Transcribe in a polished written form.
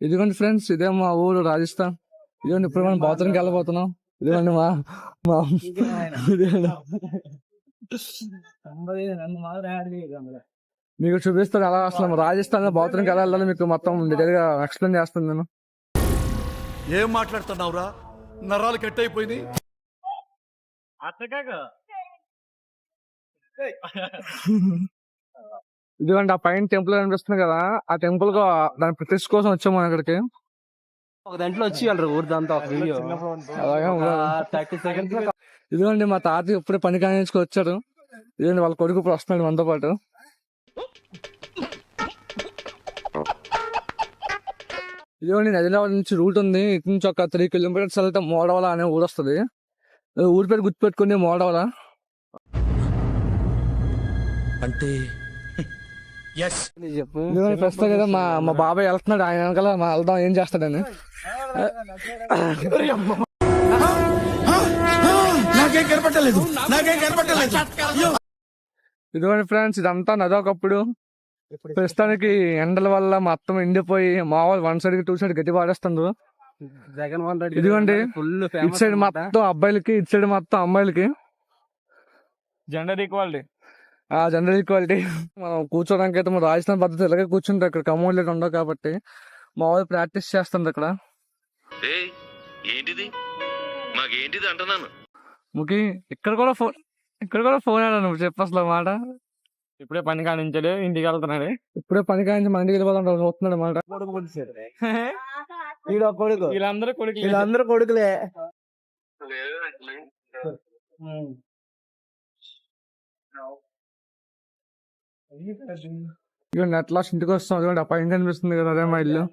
ఇదిగోండి ఫ్రెండ్స్, ఇదే మా ఊరు రాజస్థాన్. ఇదిగోండి ఇప్పుడు మనం బాత్రూమ్కి వెళ్ళబోతున్నాం. ఇదిగోండి మా మా మీకు చూపిస్తాను ఎలా అసలు రాజస్థాన్ లో బాత్రూమ్కి ఎలా వెళ్ళాలో మీకు మొత్తం డీటెయిల్ గా ఎక్స్ప్లెయిన్ చేస్తాను నేను. ఏం మాట్లాడుతున్నావురా? నరాలు కట్ అయిపోయినాయి. ఇదిగోండి ఆ పైన టెంపుల్ కనిపిస్తుంది కదా, ఆ టెంపుల్ కు దాని ప్రతిష్ఠ కోసం వచ్చాము మనం ఇక్కడికి. ఒక దాంట్లో వచ్చి ఊరిదంతా ఒక వీడియో అలాగే 30 seconds. ఇదిగోండి మా తాత ఇప్పుడే పని కానించుకు వచ్చాడు. ఇదిగోండి వాళ్ళ కొడుకు ఇప్పుడు వస్తున్నాడు మనతో పాటు. ఇదిగోండి నదిలో నుంచి రూట్ ఉంది. ఇటు నుంచి ఒక 3 kilometers వెళ్తే మోడవల అనే ఊరు వస్తుంది. ఊరి పేరు గుర్తుపెట్టుకుని మోడవల అంటే చెప్పు. ప్రస్తుతం కదా మా బాబాయ్ వెళ్తున్నాడు. ఆయన వెనకాల వెళ్దాం ఏం చేస్తాడని. ఇదిగోండి ఫ్రెండ్స్, ఇదంతా నది ఒకప్పుడు. ప్రస్తుతానికి ఎండల వల్ల మొత్తం ఎండిపోయి మామూలు 1 side 2 side గట్టి పాడేస్తుంది. జగన్మోహన్ రెడ్డి ఇదిగోండి ఫుల్ ఇటు సైడ్ మొత్తం అబ్బాయిలకి, ఇటు సైడ్ మొత్తం అమ్మాయిలకి. Gender equality. Gender equality. మనం కూర్చోడానికి అయితే మనం రాజస్థాన్ పద్ధతి ఇలాగే కూర్చుంటారు. ఇక్కడ కమోడ్లు ఉండవు కాబట్టి మామూలు ప్రాక్టీస్ చేస్తుంది ఇక్కడ. ఏంటిది మాకేంటిది అంటున్నాను. ముఖి ఇక్కడ కూడా ఫోన్ ఆడా నువ్వు చెప్పు అసలు మాట. ఇప్పుడే పని కానించాడు, ఇంటికి వెళ్తున్నాడు. ఇప్పుడే పని కానించి మన ఇంటికి వెళ్ళిపోతాడు చూస్తున్నాడు మాట. వీళ్ళందరూ కొడుకులే. ఇక నెట్ లాస్ట్ ఇంటికి వస్తాం. అదిగోండి ఆ పైన కనిపిస్తుంది కదా, అదే మా ఇల్లు.